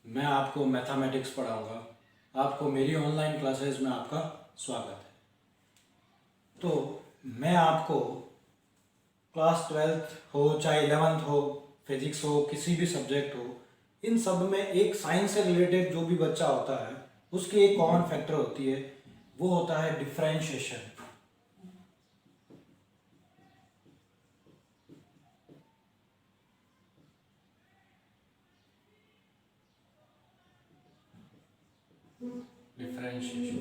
मैं आपको मैथमेटिक्स पढ़ाऊंगा। आपको मेरी ऑनलाइन क्लासेस में आपका स्वागत है। तो मैं आपको क्लास 12th हो चाहे 11th हो, फिजिक्स हो, किसी भी सब्जेक्ट हो, इन सब में एक साइंस से रिलेटेड जो भी बच्चा होता है उसकी एक कॉमन फैक्टर होती है, वो होता है डिफरेंशिएशन। डिफरेंशिएशन।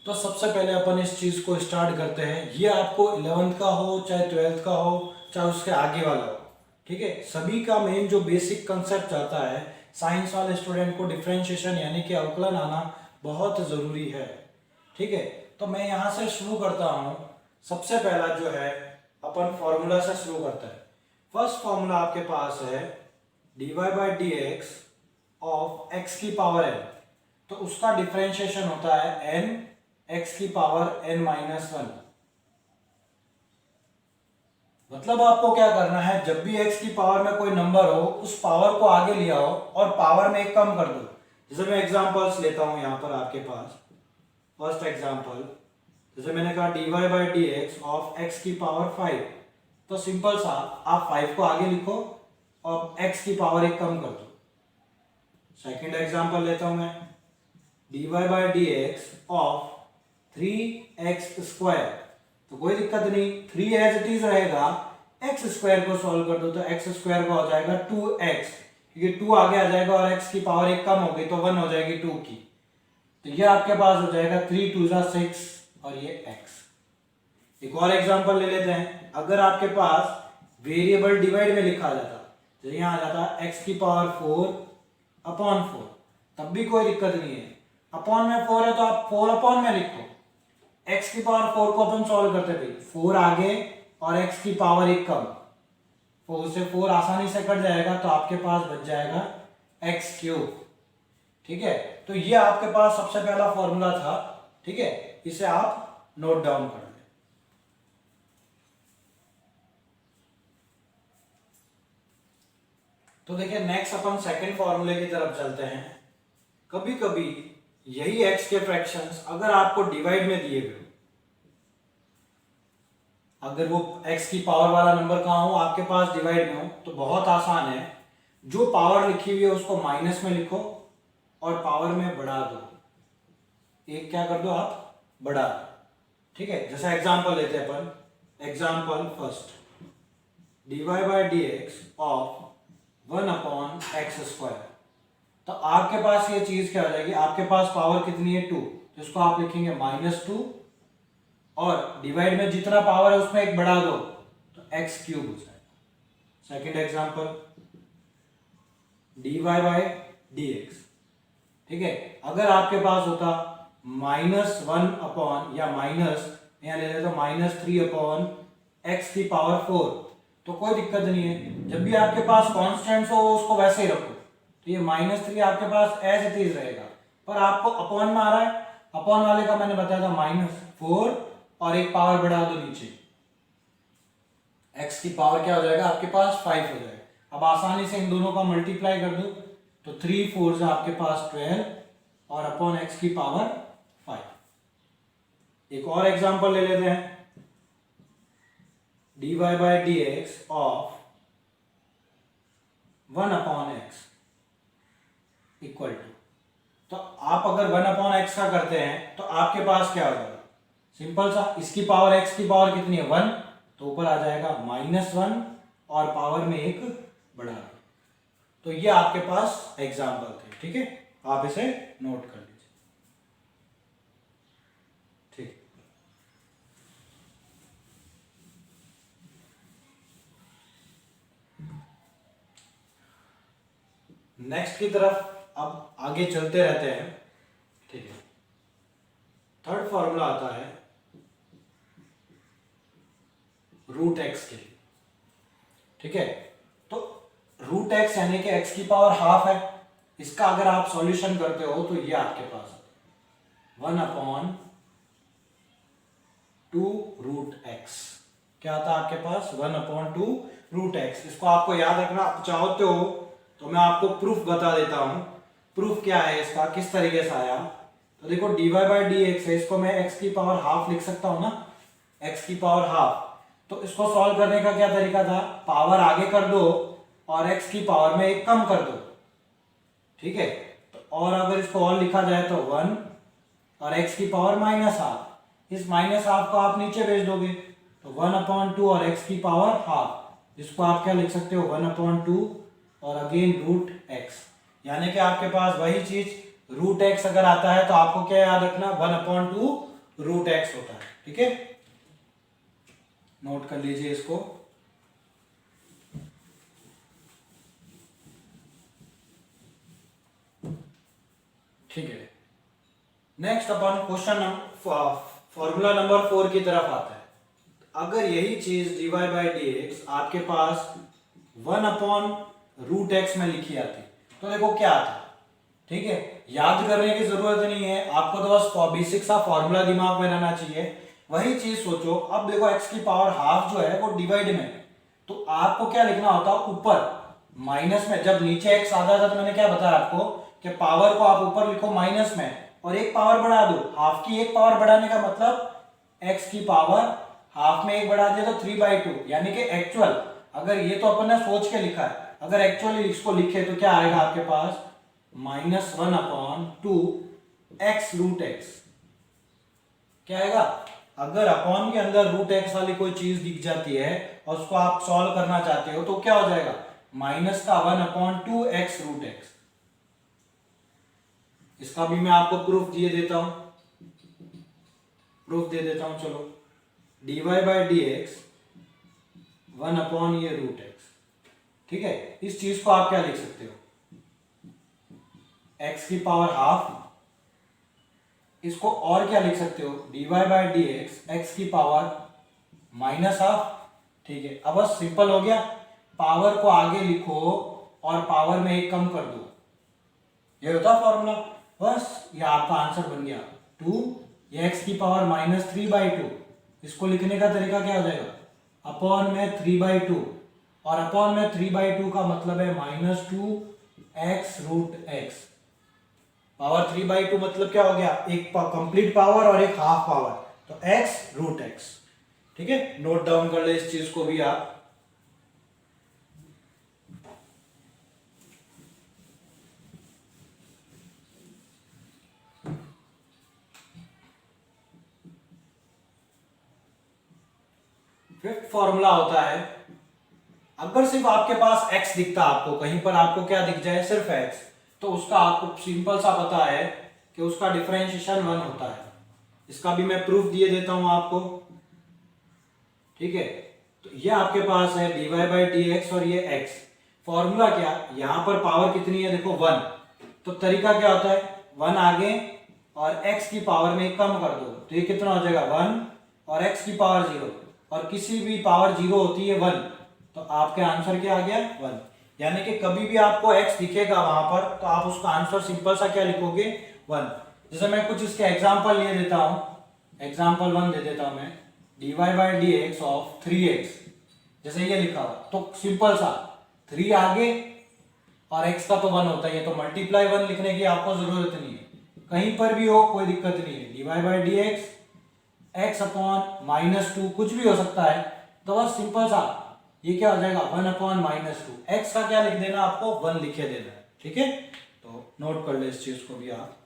तो सबसे पहले अपन इस चीज़ को स्टार्ट करते हैं। ये आपको 11th का हो चाहे 12th का हो चाहे उसके आगे वाला हो, ठीक है, सभी का मेन जो बेसिक कंसेप्ट आता है, साइंस वाले स्टूडेंट को डिफरेंशिएशन यानी कि अवकलन आना बहुत ज़रूरी है। ठीक है, तो मैं यहाँ से शुरू करता हूँ। सबसे पहला जो है अपन फॉर्मूला से शुरू करते हैं। फर्स्ट फॉर्मूला आपके पास है dy by d x of x की पावर n। तो उसका डिफरेंशिएशन होता है n x की पावर n माइनस वन। मतलब आपको क्या करना है, जब भी x की पावर में कोई नंबर हो उस पावर को आगे ले आओ और पावर में एक कम कर दो। जैसे मैं एग्जांपल्स लेता हूं यहां पर आपके पास। फर्स्ट एग्जांपल, जैसे मैंने कहा dy by d x of x की पावर 5। तो सिंपल सा आप 5 को आगे लिखो और x की पावर एक कम कर दो। सेकेंड एग्जांपल लेता हूं मैं, dy by d x of 3x square. तो कोई दिक्कत नहीं, 3 एज इट इज रहेगा, x स्क्वायर को सॉल्व कर दो तो x स्क्वायर का हो जाएगा 2x, क्योंकि 2 आगे आ जाएगा और x की पावर एक कम हो गई तो 1 हो जाएगी 2 की। तो ये आपके पास हो जाएगा 3 2 6 और ये x। एक और एग्जांपल ले लेते हैं। अगर आपके पास वेरिएबल डिवाइड में लिखा जाता, तो यहाँ आ जाता x की पावर 4 अपॉन 4, तब भी कोई दिक्कत नहीं है। अपॉन में 4 है तो आप 4 अपॉन में लिखो। x की पावर 4 को अपन सॉल्व करते थे, 4 आगे और x की पावर एक कम, 4 से 4 आसानी से कट जाएगा तो आपके पास बच जाएगा x क्यूब। ठीक है, तो ये आपके पास सबसे पहला फॉर्मूला था। ठीक है, इसे आप नोट डाउन कर लें। तो देखिए नेक्स्ट अपन सेकंड फॉर्मूले की तरफ चलते हैं। कभी कभी यही x के फ्रैक्शंस अगर आपको डिवाइड में दिए गए, अगर वो x की पावर वाला नंबर कहाँ हो आपके पास डिवाइड में हो, तो बहुत आसान है, जो पावर लिखी हुई है उसको माइनस में लिखो और पावर में बढ़ा दो। एक क्या कर दो आप, बढ़ा दो। ठीक है, जैसा एग्जांपल लेते हैं अपन। Example first, dy by d x of 1 upon x square. तो आपके पास ये चीज क्या हो जाएगी, आपके पास पावर कितनी है 2, तो इसको आप लिखेंगे -2 और डिवाइड में जितना पावर है उसमें एक बढ़ा दो तो एक्स क्यूब हो जाएगा। Second example, dy by d x. ठीक है, अगर आपके पास होता -1 अपॉन या माइनस, यहाँ ले लेते -3 अपॉन एक्स की पावर 4, तो कोई दिक्कत नहीं है। जब भी आपके पास कॉन्स्टेंट्स हो उसको वैसे ही रखो, तो ये -3 आपके पास एज इट इज रहेगा, पर आपको अपॉन में आ रहा है। अपॉन वाले का मैंने बताया था -4 और एक पावर बढ़ा दो नीचे, x की पावर क्या हो जाएगा आपके पास 5 हो जाएगा। अब आसानी से इन दोनों का मल्टीप्लाई कर दो तो 3 4 से आपके पास 12 और अपॉन x की पावर 5। एक और एग्जांपल ले लेते हैं, dy by d x of 1 upon x equal to. तो आप अगर 1 अपॉन एक्स का करते हैं तो आपके पास क्या हो जाएगा, सिंपल सा, इसकी पावर x की पावर कितनी है 1, तो ऊपर आ जाएगा -1 और पावर में एक बढ़ा दो। तो ये आपके पास एग्जांपल थे। ठीक है, आप इसे नोट कर लीजिए। ठीक, नेक्स्ट की तरफ अब आगे चलते रहते हैं। ठीक है, थर्ड फॉर्मूला आता है रूट एक्स के लिए। ठीक है, तो रूट एक्स यानी कि एक्स की पावर हाफ है, इसका अगर आप सॉल्यूशन करते हो तो ये आपके पास 1 अपॉन 2 रूट एक्स। क्या आता है आपके पास 1 अपॉन 2 रूट एक्स। इसको आपको याद रखना, आप चाहते हो तो मैं आपको प्रूफ बता देता हूं। प्रूफ क्या है इसका, किस तरीके से आया। तो देखो dy बाई डी एक्स है, इसको मैं x की पावर हाफ लिख सकता हूं ना, x की पावर हाफ। तो इसको सॉल्व करने का क्या तरीका था, पावर आगे कर दो और x की पावर में एक कम कर दो, ठीक है। तो और अगर इसको और लिखा जाए तो 1 और x की पावर माइनस हाफ, इस माइनस हाफ को आप नीचे भेज दोगे तो 1/2 और x की पावर हाफ, जिसको आप क्या लिख सकते हो 1/2 और अगेन रूट x। यानी कि आपके पास वही चीज रूट x अगर आता है तो आपको क्या याद रखना, 1/2 रूट x होता है, ठीक है। नोट कर लीजिए इसको। ठीक है, नेक्स्ट अपन क्वेश्चन फॉर्मूला नंबर 4 की तरफ आता है। अगर यही चीज dy बाई डी एक्स आपके पास 1/√x में लिखी आती तो देखो क्या आता, ठीक है। याद करने की जरूरत नहीं है आपको, तो बस बेसिक सा फॉर्मूला दिमाग में रहना चाहिए। वही चीज सोचो, अब देखो x की पावर हाफ जो है वो डिवाइड में, तो आपको क्या लिखना होता ऊपर माइनस में। जब नीचे x आता था तो मैंने क्या बताया आपको कि पावर को आप ऊपर लिखो माइनस में और एक पावर बढ़ा दो। हाफ की एक पावर बढ़ाने का मतलब x की पावर हाफ में एक बढ़ा दिया तो 3/2, यानी कि एक्चुअल, अगर ये तो अपन ने सोच के लिखा है, अगर एक्चुअली इसको लिखे तो क्या आएगा आपके पास -1/2 x रूट x। क्या आएगा, अगर अपॉन के अंदर रूट एक्स वाली कोई चीज दिख जाती है और उसको आप सॉल्व करना चाहते हो तो क्या हो जाएगा, -1/2 x रूट x। इसका भी मैं आपको प्रूफ दिए देता हूं, प्रूफ दे देता हूं। चलो dy बाई डी एक्स 1/ ये रूट x, ठीक है। इस चीज को आप क्या लिख सकते हो, x की पावर हाफ, इसको और क्या लिख सकते हो dy by d x x की पावर माइनस हाफ, ठीक है। अब बस सिंपल हो गया, पावर को आगे लिखो और पावर में एक कम कर दो, ये होता फॉर्मूला। बस ये आपका आंसर बन गया 2, ये x की पावर -3/2। इसको लिखने का तरीका क्या हो जाएगा, अपॉन में 3/2, और अपॉन में 3/2 का मतलब है -2x रूट x। पावर 3/2 मतलब क्या हो गया, एक कंप्लीट पावर और एक हाफ पावर, तो x रूट x, ठीक है। नोट डाउन कर ले इस चीज को भी आप। फिफ्थ फॉर्मूला होता है, अगर सिर्फ आपके पास x दिखता, आपको कहीं पर आपको क्या दिख जाए, सिर्फ x, तो उसका आपको सिंपल सा पता है कि उसका डिफरेंशिएशन 1 होता है। इसका भी मैं प्रूफ दिए देता हूं आपको, ठीक है। तो ये आपके पास है dy बाई डी एक्स और ये x। फॉर्मूला क्या, यहां पर पावर कितनी है देखो 1, तो तरीका क्या होता है 1 आगे और x की पावर में कम कर दो, तो ये कितना हो जाएगा 1 और x की पावर 0, और किसी भी पावर 0 होती है 1, तो आपके आंसर क्या आ गया 1। यानी कि कभी भी आपको x दिखेगा वहां पर तो आप उसका आंसर सिंपल सा क्या लिखोगे 1। जैसे मैं कुछ इसके एग्जांपल ले देता हूं, एग्जांपल 1 दे देता हूं मैं, dy by d x of 3x, जैसे ये लिखा हुआ तो सिंपल सा 3 आगे और x का तो 1 होता है, तो मल्टीप्लाई 1 लिखने की आपको जरूरत नहीं है, कहीं पर भी हो कोई दिक्कत नहीं है। dy by d x x upon -2 कुछ भी हो सकता है, तो बस सिंपल सा ये क्या हो जाएगा 1/-2, x का क्या लिख देना आपको 1 लिखे देना है, ठीक है। तो नोट कर ले इस चीज को भी आप।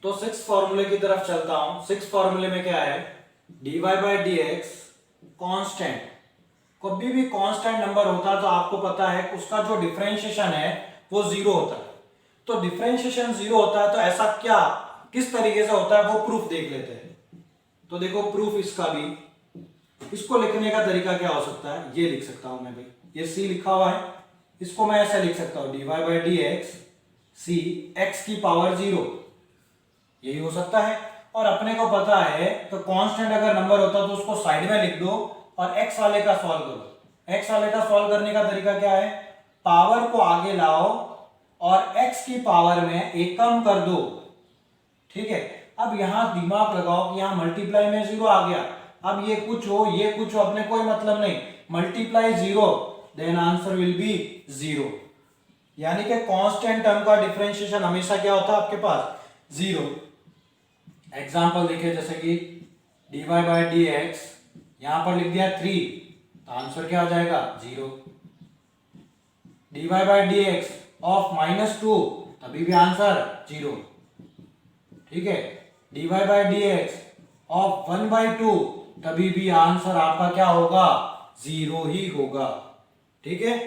तो 6 फॉर्मूले की तरफ चलता हूं। 6 फॉर्मूले में क्या है, dy by d x constant, कभी भी कांस्टेंट नंबर होता है तो आपको पता है उसका जो डिफरेंशिएशन है वो 0 होता है। तो डिफरेंशिएशन 0 होता है तो ऐसा क्या, किस तरीके से होता है वो प्रूफ देख लेते हैं। तो देखो प्रूफ इसका भी, इसको लिखने का तरीका क्या हो सकता है, ये लिख सकता हूं मैं भाई, ये c लिखा हुआ है, इसको मैं ऐसे लिख सकता हूं dy by d x c x की पावर 0, यही हो सकता है। और अपने को पता है तो कांस्टेंट अगर नंबर होता तो उसको साइड में लिख दो और x वाले का सॉल्व करो। x वाले का सॉल्व करने का तरीका क्या है, पावर को आगे लाओ और x की पावर में एक कम कर दो, ठीक है, अब यहाँ दिमाग लगाओ कि यहाँ मल्टीप्लाई में 0 आ गया, अब ये कुछ हो ये कुछ हो अपने कोई मतलब नहीं, multiply 0 then answer will be 0, यानी कि कांस्टेंट टर्म का डिफरेंशिएशन हमेशा क्या होता है आपके पास 0। एग्जांपल देखिए जैसे कि dy बाई डी एक्स, यहां पर लिख दिया 3 तो आंसर क्या हो जाएगा 0। dy by d x of -2 तभी भी आंसर 0, ठीक है। dy by d x of 1/2 तभी भी आंसर आपका क्या होगा 0 ही होगा, ठीक है।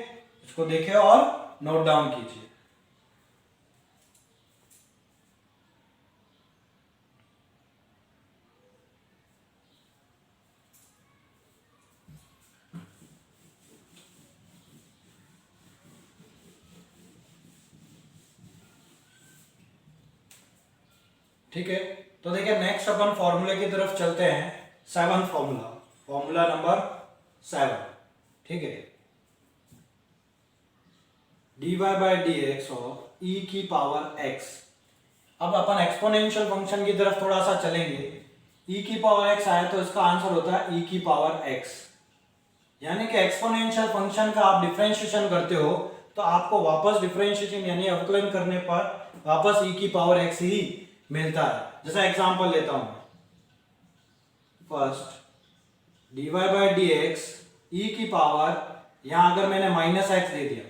इसको देखिए और नोट डाउन कीजिए। ठीक है, तो देखिए नेक्स्ट अपन फॉर्मूले की तरफ चलते हैं। 7th फॉर्मूला, फॉर्मूला नंबर 7, ठीक है। dy by d x of e की पावर x। अब अपन एक्सपोनेंशियल फंक्शन की तरफ थोड़ा सा चलेंगे। e की पावर x आए तो इसका आंसर होता है e की पावर x, यानी कि एक्सपोनेंशियल फंक्शन का आप डिफरेंशिएशन करते हो तो आपको वापस डिफरेंशिएशन यानी अवकलन करने पर वापस e की पावर x ही मिलता है। जैसा एग्जांपल लेता हूं, first dy by d x e की पावर, यहां अगर मैंने -x दे दिया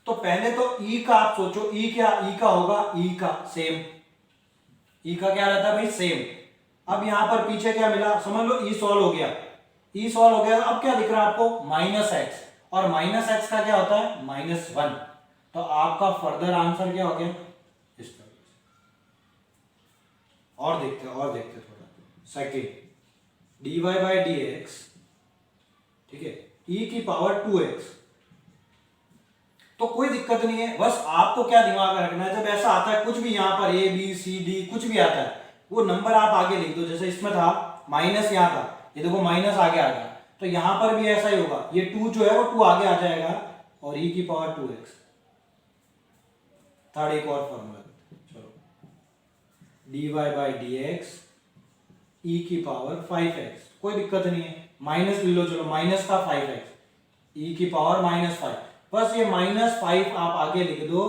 तो पहले तो e का आप सोचो, e क्या, e का होगा e का सेम, e का क्या रहता है भाई सेम। अब यहां पर पीछे क्या मिला, समझ लो e सॉल्व हो गया, e सॉल्व हो गया, अब क्या दिख रहा है आपको -x, और -x का क्या होता है -1, तो आपका फर्दर आंसर क्या हो गया इस तरह से। और देखते थोड़ा, second dy by d x, ठीक है, e की पावर 2x, तो कोई दिक्कत नहीं है, बस आपको क्या दिमाग में रखना है, जब ऐसा आता है कुछ भी यहाँ पर a b c d कुछ भी आता है वो नंबर आप आगे लिख दो। जैसे इसमें था माइनस, यहाँ था, ये देखो माइनस आगे आ गया, तो यहां पर भी ऐसा ही होगा, ये 2 जो है वो 2 आगे आ जाएगा और e की पावर 2x। थर्ड एक और फॉर्मूला, चलो dy by d x e की पावर 5x, कोई दिक्कत नहीं है, माइनस ले लो, चलो माइनस का 5x, e की पावर -5, बस ये -5 आप आगे लिख दो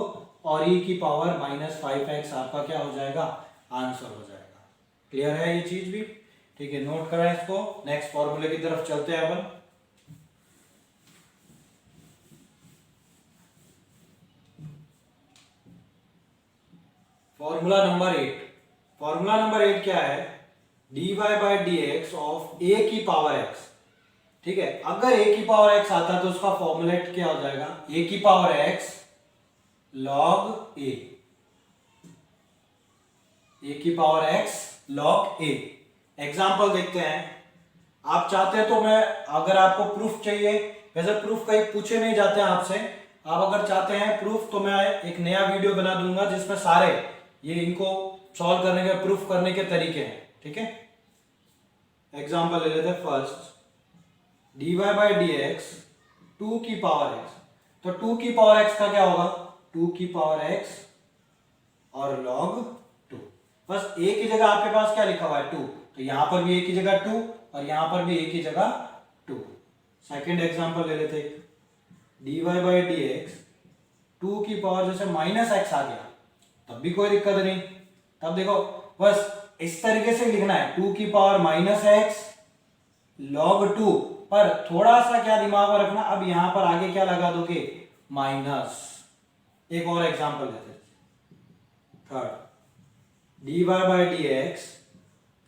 और e की पावर -5x आपका क्या हो जाएगा आंसर हो जाएगा। क्लियर है ये चीज भी, ठीक है, नोट करें इसको। नेक्स्ट फॉर्मूले की तरफ चलते हैं अपन। फॉर्मूला नंबर 8, फॉर्मूला नंबर 8 क्या है, dy by d x of a की पावर x, ठीक है। अगर a की पावर x आता तो उसका फॉर्मूलेट क्या हो जाएगा, a की power x log a, a की power x log a। Example देखते हैं, आप चाहते हैं तो मैं, अगर आपको प्रूफ चाहिए, वैसे प्रूफ कहीं पूछे नहीं जाते हैं आपसे, आप अगर चाहते हैं प्रूफ तो मैं एक नया वीडियो बना दूंगा जिसमें सारे ये इनको सॉल्व करने के, प्रूफ करने के तरीके हैं, ठीक है। एग्जाम्पल ले लेते हैं, first dy by d x 2 की पावर x, तो 2 की पावर x का क्या होगा 2 की पावर x और log 2, बस a की जगह आपके पास क्या लिखा हुआ है 2, तो यहां पर भी a की जगह 2 और यहां पर भी a की जगह 2। सेकेंड एग्जाम्पल ले लेते, dy बाई डी एक्स 2 की पावर जैसे -x आ गया तब भी कोई दिक्कत नहीं, तब देखो बस इस तरीके से लिखना है, 2 की पावर -x log 2, पर थोड़ा सा क्या दिमाग में रखना, अब यहां पर आगे क्या लगा दोगे माइनस। एक और एग्जांपल लेते हैं, third dy by d x,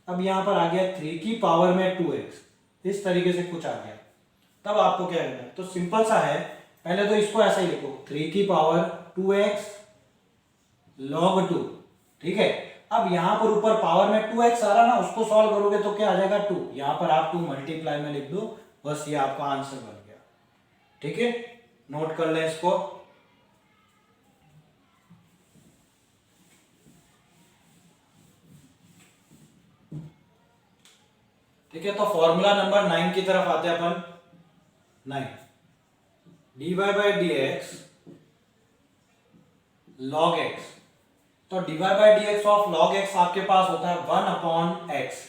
अब यहां पर आ गया 3 की पावर में 2x, इस तरीके से कुछ आ गया, तब आपको क्या करना है, तो सिंपल सा है, पहले तो इसको ऐसा ही लिखो 3 की पावर 2x log 2, ठीक है। अब यहां पर ऊपर पावर में 2x आ रहा ना, उसको सॉल्व करोगे तो क्या आ जाएगा 2, यहां पर आप 2 मल्टीप्लाई में लिख दो, बस ये आपका आंसर बन गया, ठीक है। नोट कर लें इसको। ठीक है, तो फॉर्मूला नंबर 9 की तरफ आते हैं अपन। 9 dy by d x log x, तो divide by d x of log x आपके पास होता है 1/x।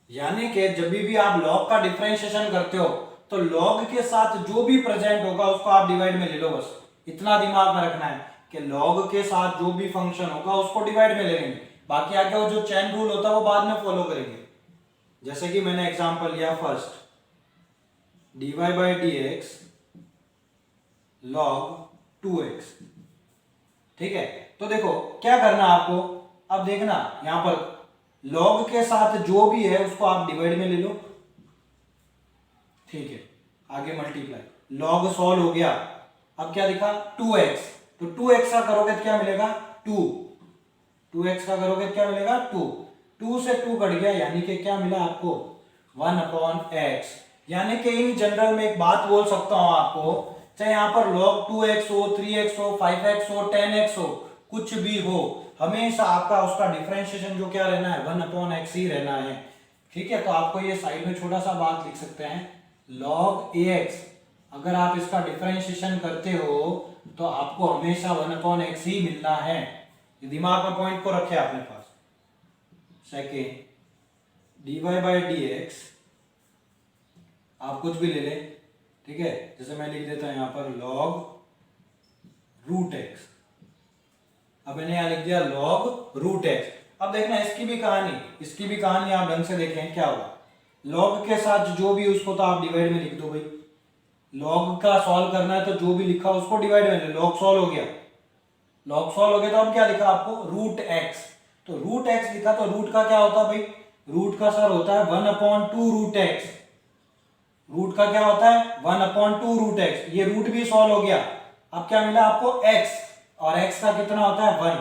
यानी कि जब भी आप लॉग का डिफरेंशिएशन करते हो तो लॉग के साथ जो भी प्रेजेंट होगा उसको आप डिवाइड में ले लो। बस इतना दिमाग में रखना है कि लॉग के साथ जो भी फंक्शन होगा उसको डिवाइड में ले लेंगे, बाकी आगे वो जो चेन रूल होता है वो बाद में फॉलो करेंगे। जैसे कि मैंने एग्जांपल लिया first, dy by d x log 2x। ठीक है, तो देखो क्या करना आपको, अब देखना यहां पर लॉग के साथ जो भी है उसको आप डिवाइड में ले लो। ठीक है, आगे मल्टीप्लाई, लॉग सॉल्व हो गया। अब क्या दिखा 2x, तो 2x का करोगे तो क्या मिलेगा 2, 2x का करोगे तो क्या मिलेगा 2, 2 से 2 कट गया, यानी कि क्या मिला आपको 1/x। यानी कि इन जनरल में एक बात बोल सकता हूं आपको, चाहे यहां पर log 2x हो, 3x हो, 5x हो, 10x हो, कुछ भी हो, हमेशा आपका उसका डिफरेंशिएशन जो क्या रहना है 1/x ही रहना है। ठीक है, तो आपको ये साइड में छोटा सा बात लिख सकते हैं, log ax अगर आप इसका डिफरेंशिएशन करते हो तो आपको हमेशा 1/x ही मिलना है। ये दिमाग में पॉइंट को रखे अपने पास। Second, dy by d x आप कुछ भी ले लें, ठीक है, जैसे मैं लिख देता हूं यहां पर log रूट एक्स। अब मैंने यहां लिख दिया log रूट एक्स। अब देखना इसकी भी कहानी आप ढंग से देखें क्या होगा। log के साथ जो भी उसको तो आप डिवाइड में लिख दो भाई, log का सॉल्व करना है तो जो भी लिखा उसको डिवाइड में ले, log सॉल्व हो गया, log सॉल्व हो गया, तो अब क्या लिखा आपको रूट एक्स। तो रूट एक्स लिखा तो रूट का क्या होता है भाई, रूट का सर होता है 1/2 रूट एक्स। रूट का क्या होता है 1/2 रूट एक्स, ये रूट भी सॉल्व हो गया। अब क्या मिला आपको x, और x का कितना होता है 1,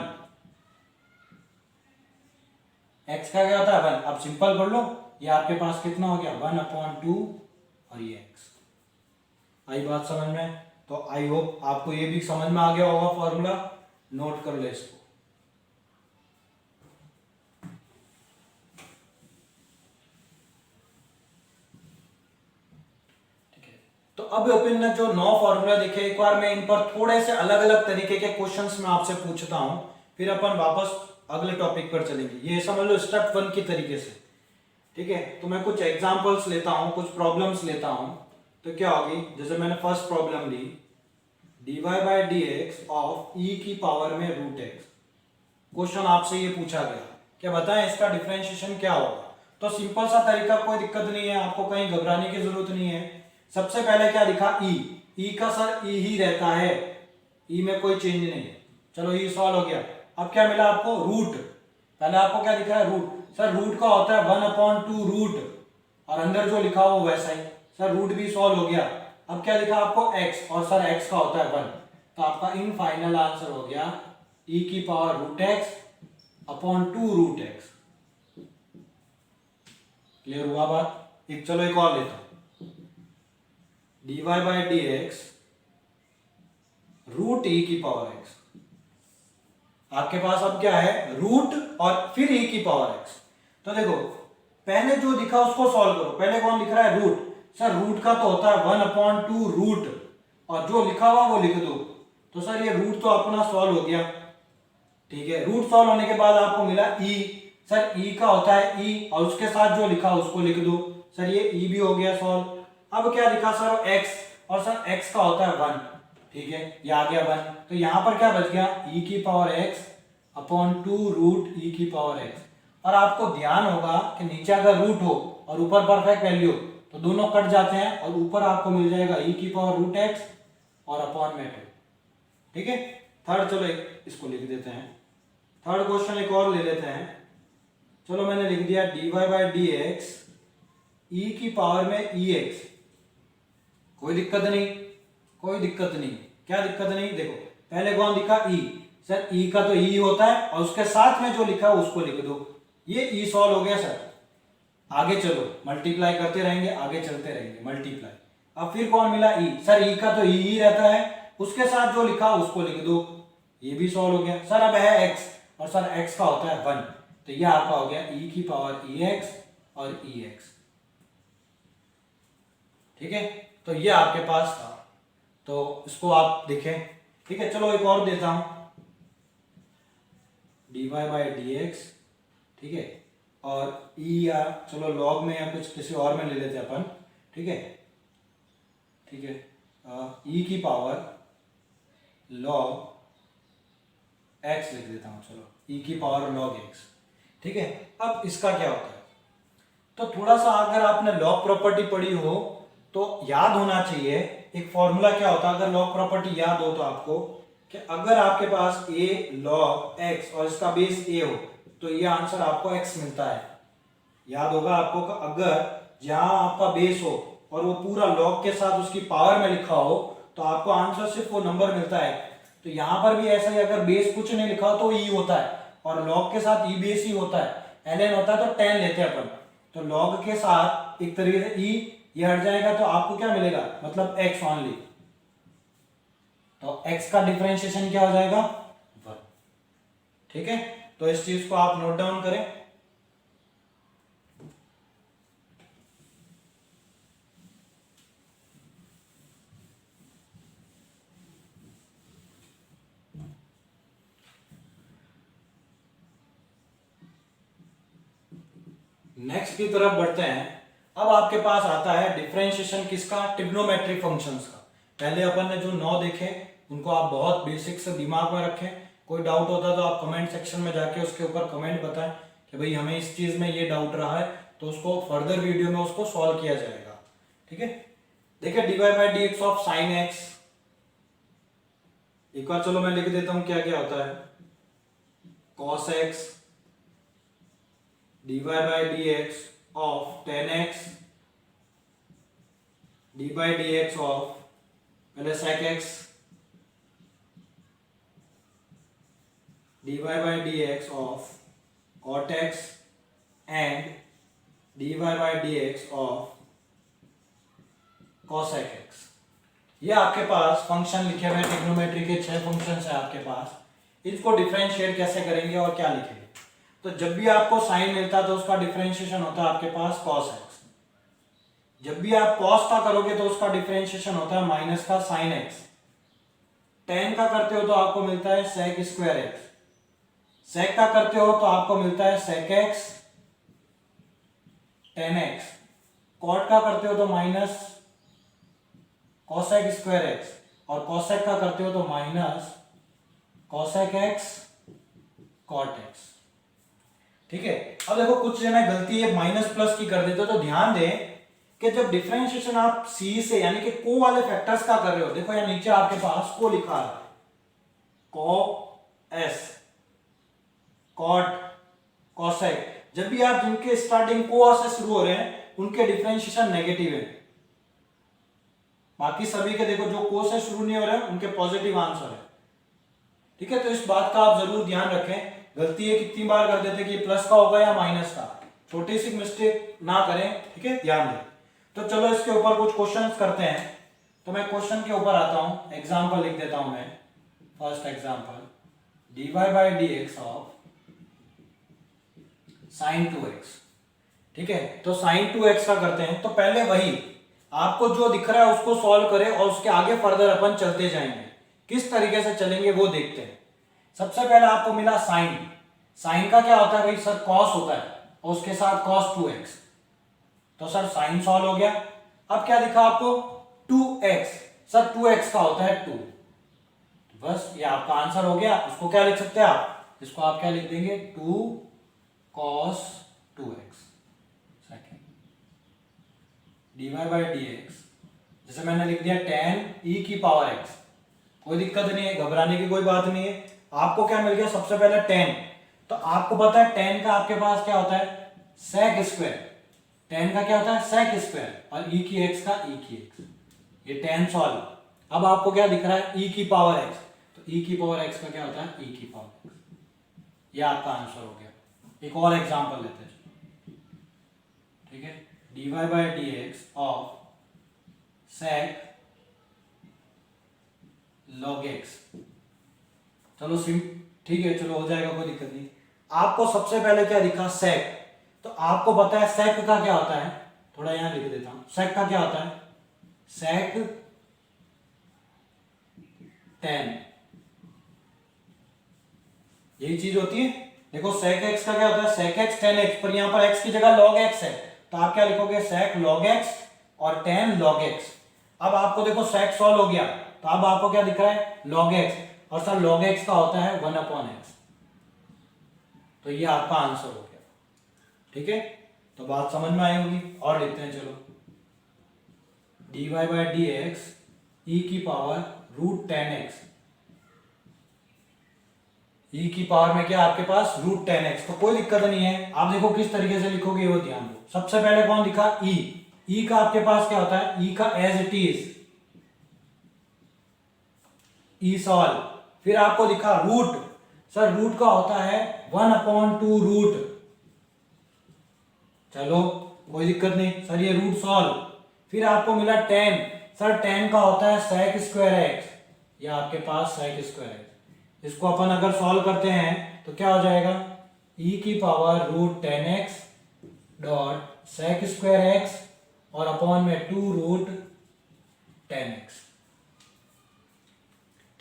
x का क्या होता है 1। अब सिंपल कर लो, ये आपके पास कितना हो गया 1/2 और ये x। आई बात समझ में? तो आई होप आपको ये भी समझ में आ गया होगा फॉर्मूला, नोट कर ले इसको। तो अब अपन ने जो 9 फॉर्मूला देखे, एक बार मैं इन पर थोड़े से अलग अलग तरीके के क्वेश्चंस में आपसे पूछता हूं, फिर अपन वापस अगले टॉपिक पर चलेंगे। ये समझ लो स्टेप 1 की तरीके से। ठीक है, तो मैं कुछ एग्जांपल्स लेता हूं, कुछ प्रॉब्लम्स लेता हूं। तो क्या होगी, जैसे मैंने फर्स्ट प्रॉब्लम ली, dy by d x of e की पावर में रूट एक्स। क्वेश्चन आपसे ये पूछा गया, क्या बताएं इसका डिफरेंशिएशन क्या होगा। तो सिंपल सा तरीका, कोई दिक्कत नहीं है, आपको कहीं घबराने की जरूरत नहीं है। सबसे पहले क्या दिखा ई का सर ई ही रहता है, ई में कोई चेंज नहीं है, चलो ई सॉल्व हो गया। अब क्या मिला आपको रूट, पहले आपको क्या दिख रहा है रूट, सर रूट का होता है 1/2 रूट, और अंदर जो लिखा हो वैसा ही, सर रूट भी सॉल्व हो गया। अब क्या लिखा आपको एक्स, और सर एक्स का होता है 1, तो आपका इन फाइनल आंसर हो गया ई की power root x upon 2 root x. Clear हुआ बात? एक चलो एक और लेता हूं, dy by d x root e की पावर एक्स। आपके पास अब क्या है रूट और फिर ई की पावर एक्स। तो देखो पहले जो दिखा उसको सॉल्व करो, पहले कौन लिख रहा है रूट, सर रूट का तो होता है 1/2 रूट, और जो लिखा हुआ वो लिख दो। तो सर ये रूट तो अपना सॉल्व हो गया, ठीक है, रूट सॉल्व होने के बाद आपको मिला ई, सर ई का होता है ई, और उसके साथ जो लिखा उसको लिख दो, सर ये ई भी हो गया सॉल्व। अब क्या लिखा सर एक्स, और सर एक्स का होता है 1, ठीक है, ये आ गया 1, तो यहां पर क्या बच गया ई की power x upon 2 root e की पावर एक्स। और आपको ध्यान होगा कि नीचे अगर रूट हो और ऊपर परफेक्ट वैल्यू हो तो दोनों कट जाते हैं, और ऊपर आपको मिल जाएगा ई की पावर रूट एक्स और अपॉन में 2। ठीक है, थर्ड चलो इसको लिख देते हैं, थर्ड क्वेश्चन एक और ले लेते हैं। चलो मैंने लिख दिया dy by d x e की पावर में ई एक्स। कोई दिक्कत नहीं, कोई दिक्कत नहीं, क्या दिक्कत नहीं, देखो पहले कौन दिखा ई, सर ई का तो ई होता है, और उसके साथ में जो लिखा उसको लिख दो, ये ई सॉल्व हो गया सर। आगे चलो मल्टीप्लाई करते रहेंगे, आगे चलते रहेंगे मल्टीप्लाई। अब फिर कौन मिला ई, सर ई का तो ई ही रहता है, उसके साथ जो लिखा उसको लिख दो, ये भी सॉल्व हो गया। सर अब है एक्स, और सर एक्स का होता है 1, तो ये आपका हो गया ई की पावर ई एक्स और ई एक्स। ठीक है, तो ये आपके पास था, तो इसको आप देखें। ठीक है, चलो एक और देता हूं, d y by d x, ठीक है, और ई या चलो लॉग में या कुछ किसी और में ले लेते हैं अपन, ठीक है, ठीक है, ई की पावर लॉग एक्स लिख देता हूँ, चलो ई की पावर लॉग एक्स, ठीक है। अब इसका क्या होता है, तो थोड़ा सा अगर आपने लॉग प्रॉपर्टी पढ़ी हो तो याद होना चाहिए, एक फॉर्मूला क्या होता है अगर लॉग प्रॉपर्टी याद हो तो आपको, कि अगर आपके पास a log x और इसका बेस a हो तो ये आंसर आपको x मिलता है। याद होगा आपको कि अगर जहां आपका बेस हो और वो पूरा लॉग के साथ उसकी पावर में लिखा हो तो आपको आंसर सिर्फ वो नंबर मिलता है। तो यहां पर भी ऐसा ही, अगर बेस कुछ नहीं लिखा हो तो ई होता है और लॉग के साथ ई बेस ही होता है, ln होता है तो 10 लेते हैं अपन, तो लॉग के साथ एक तरीके से ई ये हट जाएगा तो आपको क्या मिलेगा, मतलब x ओनली, तो x का डिफरेंशिएशन क्या हो जाएगा 1, ठीक है। तो इस चीज को आप नोट डाउन करें। नेक्स्ट की तरफ बढ़ते हैं। अब आपके पास आता है डिफरेंशिएशन किसका, ट्रिग्नोमेट्रिक फंक्शंस का। पहले अपन ने जो 9 देखे उनको आप बहुत बेसिक से दिमाग में रखें, कोई डाउट होता तो आप कमेंट सेक्शन में जाके उसके ऊपर कमेंट बताएं कि भाई हमें इस चीज में ये डाउट रहा है, तो उसको फर्दर वीडियो में उसको सॉल्व किया जाएगा, ठीक है। देखिए d y by d x of sine x, एक बार चलो मैं लिख देता हूं क्या क्या होता है, cos x dy by dx of tan x dy by dx of पहले sec x dy by dx of cot x and dy by dx of cosec x। ये आपके पास फंक्शन लिखे हुए ट्रिग्नोमेट्री के 6 फंक्शंस है आपके पास, इसको डिफरेंशिएट कैसे करेंगे और क्या लिखेंगे। तो जब भी आपको साइन मिलता है तो उसका डिफरेंशिएशन होता है आपके पास cos x, जब भी आप cos का करोगे तो उसका डिफरेंशिएशन होता है माइनस का sin x, tan का करते हो तो आपको मिलता है sec स्क्वायर x, sec का करते हो तो आपको मिलता है sec x tan x, cot का करते हो तो माइनस cosec स्क्वायर x और cosec का करते हो तो minus cosec x cot x, ठीक है। अब देखो कुछ जने गलती है माइनस प्लस की कर देते हो, तो ध्यान दें कि जब डिफरेंशिएशन आप सी से यानी कि को वाले फैक्टर्स का कर रहे हो, देखो यहाँ नीचे आपके पास को लिखा है, को एस कॉट कॉसेक, जब भी आप जिनके स्टार्टिंग को से शुरू हो रहे हैं उनके डिफरेंशिएशन नेगेटिव है, बाकी सभी के देखो जो को से शुरू नहीं हो रहे हैं उनके पॉजिटिव आंसर है, ठीक है। तो इस बात का आप जरूर ध्यान रखें, गलती है कितनी बार कर देते कि प्लस का होगा या माइनस का, छोटी सी मिस्टेक ना करें, ठीक है, ध्यान दें। तो चलो इसके ऊपर कुछ क्वेश्चंस करते हैं। तो मैं क्वेश्चन के ऊपर आता हूं, एग्जांपल लिख देता हूं मैं, first example dy by d x of sign 2x, ठीक है। तो साइन 2x का करते हैं, तो पहले वही आपको जो दिख रहा है उसको सॉल्व करें और उसके आगे फर्दर अपन चलते जाएंगे, किस तरीके से चलेंगे वो देखते हैं। सबसे पहले आपको मिला साइन, साइन का क्या होता है भाई सर, कॉस होता है और उसके साथ cos 2x, तो सर साइन सॉल्व हो गया। अब क्या दिखा आपको 2x, सर 2x का होता है 2, बस ये आपका आंसर हो गया। इसको क्या लिख सकते हैं आप, इसको आप क्या लिख देंगे 2 cos 2x second dy by dx, जैसे मैंने लिख दिया tan e की पावर x, कोई दिक्कत नहीं है, घबराने की कोई बात नहीं है। आपको क्या मिल गया, सबसे पहले tan, तो आपको पता है tan का आपके पास क्या होता है sec स्क्वायर, tan का क्या होता है sec स्क्वायर और e की x का e की x, ये tan सॉल्व। अब आपको क्या दिख रहा है e की पावर x, तो e की पावर x का क्या होता है e की पावर x, ये आपका आंसर हो गया। एक और एग्जांपल लेते हैं, ठीक है, dy by dx of sec log x, चलो सिम ठीक है, चलो हो जाएगा, कोई दिक्कत नहीं। आपको सबसे पहले क्या दिखा sec, तो आपको पता है sec का क्या होता है, थोड़ा यहां लिख देता हूं, sec का क्या होता है sec tan, यही चीज होती है। देखो sec x का क्या होता है, sec x tan x, पर यहाँ पर x की जगह log x है, तो आप क्या लिखोगे, sec log x और tan log x। अब आपको देखो sec सॉल्व हो गया, तो अब आपको क्या दिख रहा है, log x, और सर log x का होता है 1/x। तो ये आपका आंसर हो गया। ठीक है, तो बात समझ में आई होगी। और लिखते हैं चलो, dy by d x e की power root tan x, e की पावर में क्या आपके पास रूट टेन एक्स, तो कोई दिक्कत नहीं है। आप देखो किस तरीके से लिखोगे वो ध्यान दो। सबसे पहले कौन लिखा, ई, ई का आपके पास क्या होता है, ई का as it is e solve. फिर आपको लिखा रूट, सर रूट का होता है 1/2 रूट, चलो कोई दिक्कत नहीं सर, ये रूट सॉल्व। फिर आपको मिला टेन, सर टेन का होता है sec स्क्वायर एक्स, ये आपके पास sec स्क्वायर एक्स। इसको अपन अगर सॉल्व करते हैं तो क्या हो जाएगा, e की power root tan x dot sec square x और अपॉन में 2 रूट टेन एक्स।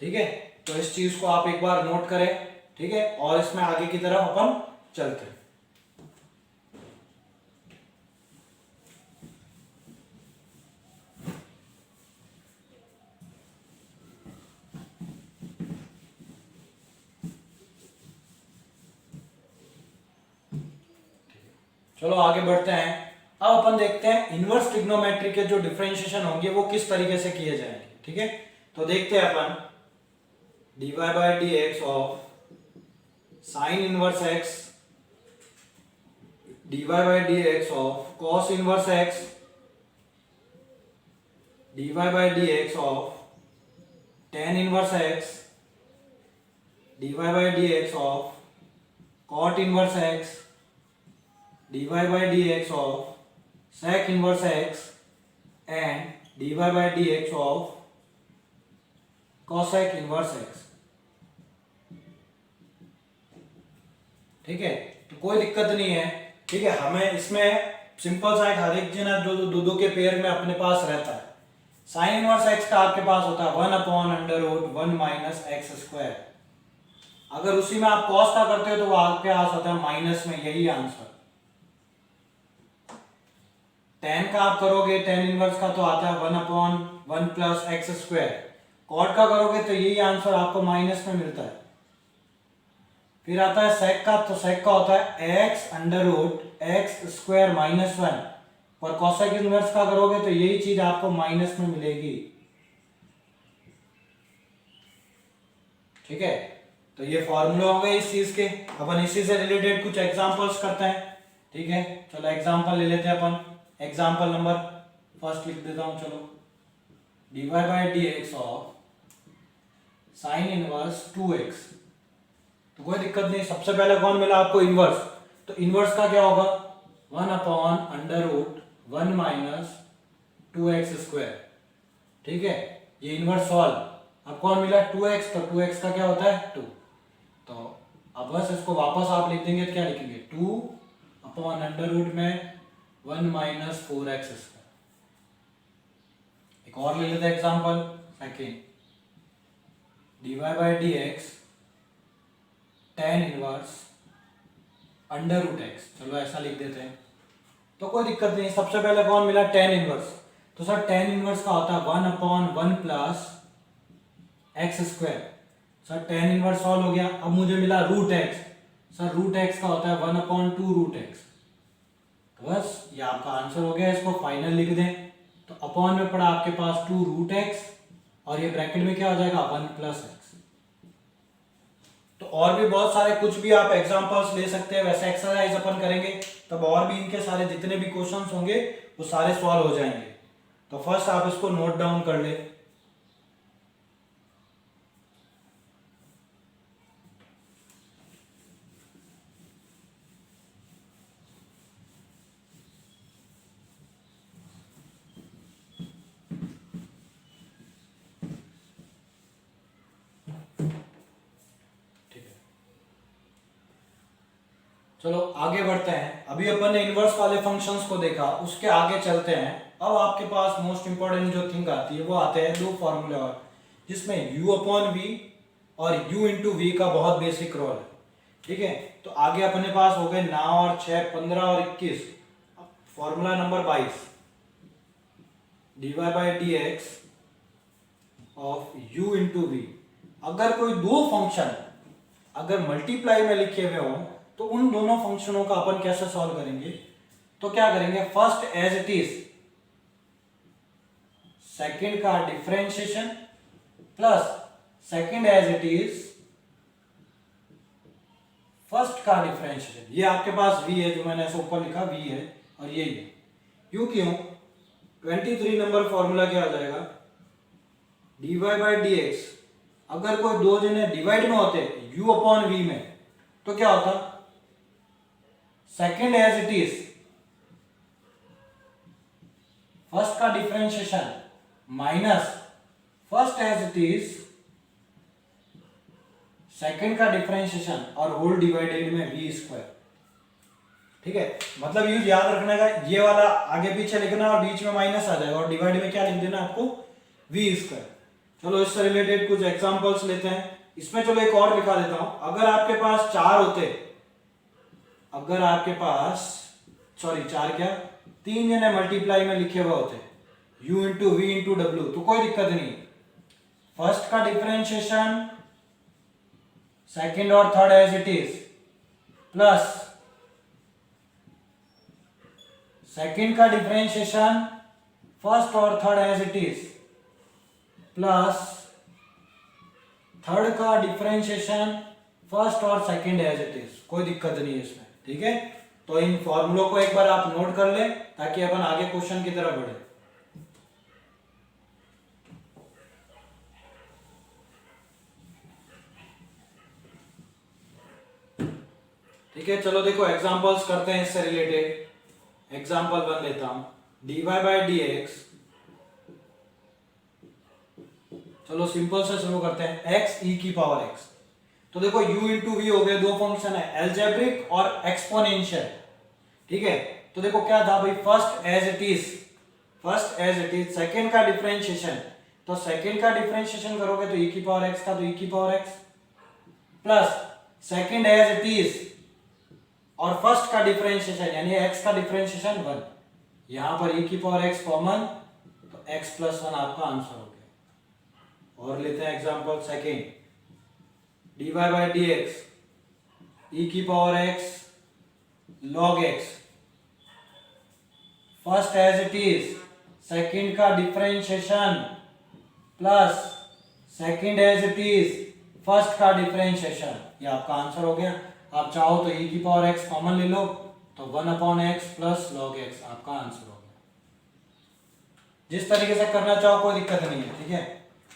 ठीक है, तो इस चीज को आप एक बार नोट करें। ठीक है, और इसमें आगे की तरफ अपन चलते हैं। चलो आगे बढ़ते हैं। अब अपन देखते हैं इनवर्स ट्रिग्नोमेट्री के जो डिफरेंशिएशन होंगे वो किस तरीके से किए जाएंगे। ठीक है, तो देखते हैं अपन, dy by d x of sine inverse x, dy by d x of cos inverse x, dy by d x of tan inverse x, dy by d x of cot inverse x, dy by dx of sec inverse x and dy by dx of cosec inverse x। ठीक है, तो कोई दिक्कत नहीं है। ठीक है, हमें इसमें सिंपल सा एक हर एक जना जो दो दो के पेयर में अपने पास रहता है। साइन इनवर्स एक्स का आपके पास होता है 1/√1 माइनस एक्स स्क्वायर। अगर उसी में आप कॉस का करते हो तो वो आपके पास होता है माइनस में, यही आंसर। टेन का आप करोगे, टेन इनवर्स का तो आता है 1/1 प्लस एक्स स्क्वायर। कॉट का करोगे तो यही आंसर आपको माइनस में मिलता है। फिर आता है सेक का, तो सेक का होता है x√x स्क्वायर माइनस 1, और कॉसेक इनवर्स का करोगे तो यही चीज आपको माइनस में मिलेगी। ठीक है, तो ये फॉर्मूला हो गए इस चीज के। अपन इसी से रिलेटेड कुछ एग्जांपल्स करते हैं। ठीक है, चलो एग्जांपल ले लेते हैं अपन। एग्जाम्पल नंबर फर्स्ट लिख देता हूं, चलो, dy by d x of sine inverse 2x। तो कोई दिक्कत नहीं, सबसे पहले कौन मिला आपको, इनवर्स। तो इनवर्स का क्या होगा, 1/√1 माइनस 2x स्क्वायर। ठीक है, ये इनवर्स सॉल्व। अब कौन मिला 2x, तो 2x का क्या होता है 2। तो अब बस इसको वापस आप लिख देंगे तो क्या लिखेंगे, 2/√1 में 1 माइनस 4x स्क्वायर। एक और ले लेते हैं example second, dy by d x tan inverse √x। चलो ऐसा लिख देते हैं, तो कोई दिक्कत नहीं। सबसे पहले कौन मिला, टेन इनवर्स। तो सर टेन इनवर्स का होता है 1/1 plus x square. Sir tan inverse solve हो गया। अब मुझे मिला √x, सर √x का होता है 1/2 √x। बस ये आपका आंसर हो गया। इसको फाइनल लिख दें तो अपॉन में पड़ा आपके पास 2 √x, और ये ब्रैकेट में क्या हो जाएगा 1 प्लस एक्स। तो और भी बहुत सारे कुछ भी आप एग्जांपल्स ले सकते हैं। वैसे एक्सरसाइज अपन करेंगे तब और भी इनके सारे जितने भी क्वेश्चंस होंगे वो सारे सॉल्व हो जाएंगे। तो फर्स्ट आप इसको नोट डाउन कर ले। चलो आगे बढ़ते हैं। अभी अपन ने इनवर्स वाले फंक्शंस को देखा, उसके आगे चलते हैं। अब आपके पास मोस्ट इंपॉर्टेंट जो थिंग आती है वो आते हैं दो फॉर्मूले और, जिसमें u/v और u × v का बहुत बेसिक रोल है। ठीक है, तो आगे अपने पास हो गए 9 और 6 15 और 21। Formula number 22, dy by d x of u into v. अगर कोई दो फंक्शन अगर मल्टीप्लाई में लिखे हुए हो तो उन दोनों फंक्शनों का अपन कैसे सॉल्व करेंगे? तो क्या करेंगे, first as it is second का differentiation plus second as it is first का डिफरेंशिएशन। ये आपके पास v है, जो मैंने ऐसे ऊपर लिखा v है, और ये यू क्यों? 23 नंबर फॉर्मूला क्या आ जाएगा, dy बाई डी एक्स। अगर कोई दो जने डिवाइड में होते u अपॉन v में तो क्या होता, second as it is first का differentiation minus first as it is second का डिफरेंशिएशन और होल डिवाइडेड में v स्क्वायर। ठीक है, मतलब यूज याद रखने का, ये वाला आगे पीछे लिखना और बीच में माइनस आ जाएगा और डिवाइड में क्या लिख देना आपको, v स्क्वायर। चलो इससे रिलेटेड कुछ एग्जांपल्स लेते हैं। इसमें चलो एक और लिखा देता हूं। अगर आपके पास चार होते, अगर आपके पास सॉरी चार क्या, तीन जने मल्टीप्लाई में लिखे हुए होते u इंटू वी इंटू डब्ल्यू, तो कोई दिक्कत नहीं। फर्स्ट का डिफरेंशिएशन सेकंड और third as it is plus second का डिफरेंशिएशन फर्स्ट और third as it is plus third का डिफरेंशिएशन फर्स्ट और सेकंड एज इट इज। कोई दिक्कत नहीं है इसमें, ठीक है। तो इन फॉर्मूलों को एक बार आप नोट कर ले ताकि अपन आगे क्वेश्चन की तरफ बढ़े। ठीक है, चलो देखो एग्जांपल्स करते हैं इससे रिलेटेड। एग्जांपल 1 लेता हूं, dy बाई डी एक्स। चलो सिंपल से शुरू करते हैं, x e की पावर x। तो देखो u इंटू वी हो गए, दो फंक्शन है, एल्जेब्रिक और एक्सपोनेंशियल। ठीक है, तो देखो क्या था भाई, first as it is second का डिफरेंशिएशन, तो सेकंड का डिफरेंशिएशन करोगे तो e की पावर x था, तो e की power x plus second as it is और फर्स्ट का डिफरेंशिएशन यानी x का डिफरेंशिएशन 1। यहां पर e की पावर x कॉमन, तो x प्लस 1 आपका आंसर हो गया। और लेते हैं example second, dy by d x e की power x log x। First as it is second का differentiation plus second as it is first का डिफरेंशिएशन, ये आपका आंसर हो गया। आप चाहो तो e की पावर x कॉमन ले लो, तो 1 upon x plus log x आपका आंसर हो गया। जिस तरीके से करना चाहो कोई दिक्कत नहीं है, ठीक है,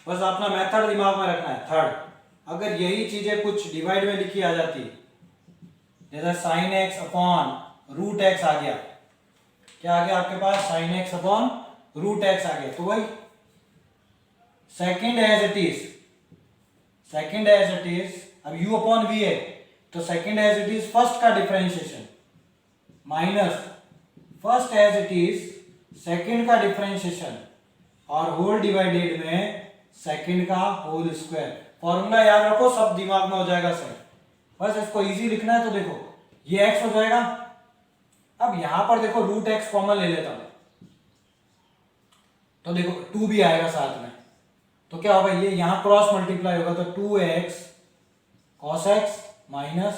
बस अपना मेथड दिमाग में रखना है। थर्ड, अगर यही चीजें कुछ डिवाइड में लिखी आ जाती, जैसे sine x upon root x आ गया, क्या आ गया आपके पास, sine x upon root x आ गया, तो वही सेकंड एज इट इज अब u अपॉन v है, तो second as it is first का differentiation minus first as it is second का डिफरेंशिएशन और होल डिवाइडेड में सेकंड का होल स्क्वायर। फॉर्मूला याद रखो, सब दिमाग में हो जाएगा सर, बस इसको इजी लिखना है। तो देखो ये x हो जाएगा, अब यहां पर देखो रूट x कॉमन ले लेता हूं, तो देखो 2 भी आएगा साथ में, तो क्या होगा, ये यहां क्रॉस मल्टीप्लाई होगा, तो 2x cos x minus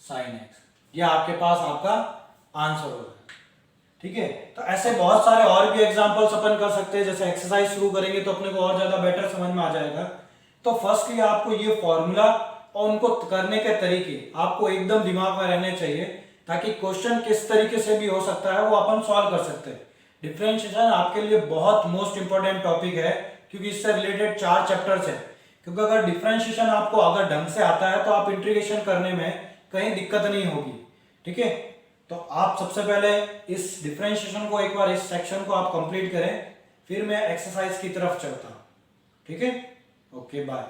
sine x, ये आपके पास आपका आंसर होगा। ठीक है, तो ऐसे बहुत सारे और भी एग्जांपल्स अपन कर सकते हैं। जैसे एक्सरसाइज शुरू करेंगे तो अपने को और ज्यादा बेटर समझ में आ जाएगा। तो फर्स्टली आपको ये फॉर्मूला और उनको करने के तरीके आपको एकदम दिमाग में रहने चाहिए, ताकि क्वेश्चन किस तरीके से भी हो सकता है वो अपन सॉल्व कर सकते हैं। डिफरेंशिएशन आपके लिए बहुत मोस्ट इंपॉर्टेंट टॉपिक है, क्योंकि इससे रिलेटेड 4 चैप्टर्स है। क्योंकि अगर डिफरेंशिएशन आपको अगर ढंग से आता है तो आप इंटीग्रेशन करने में कहीं दिक्कत नहीं होगी। ठीक है, तो आप सबसे पहले इस डिफरेंशिएशन को एक बार, इस सेक्शन को आप कंप्लीट करें, फिर मैं एक्सरसाइज की तरफ चलता हूं। ठीक है, ओके बाय।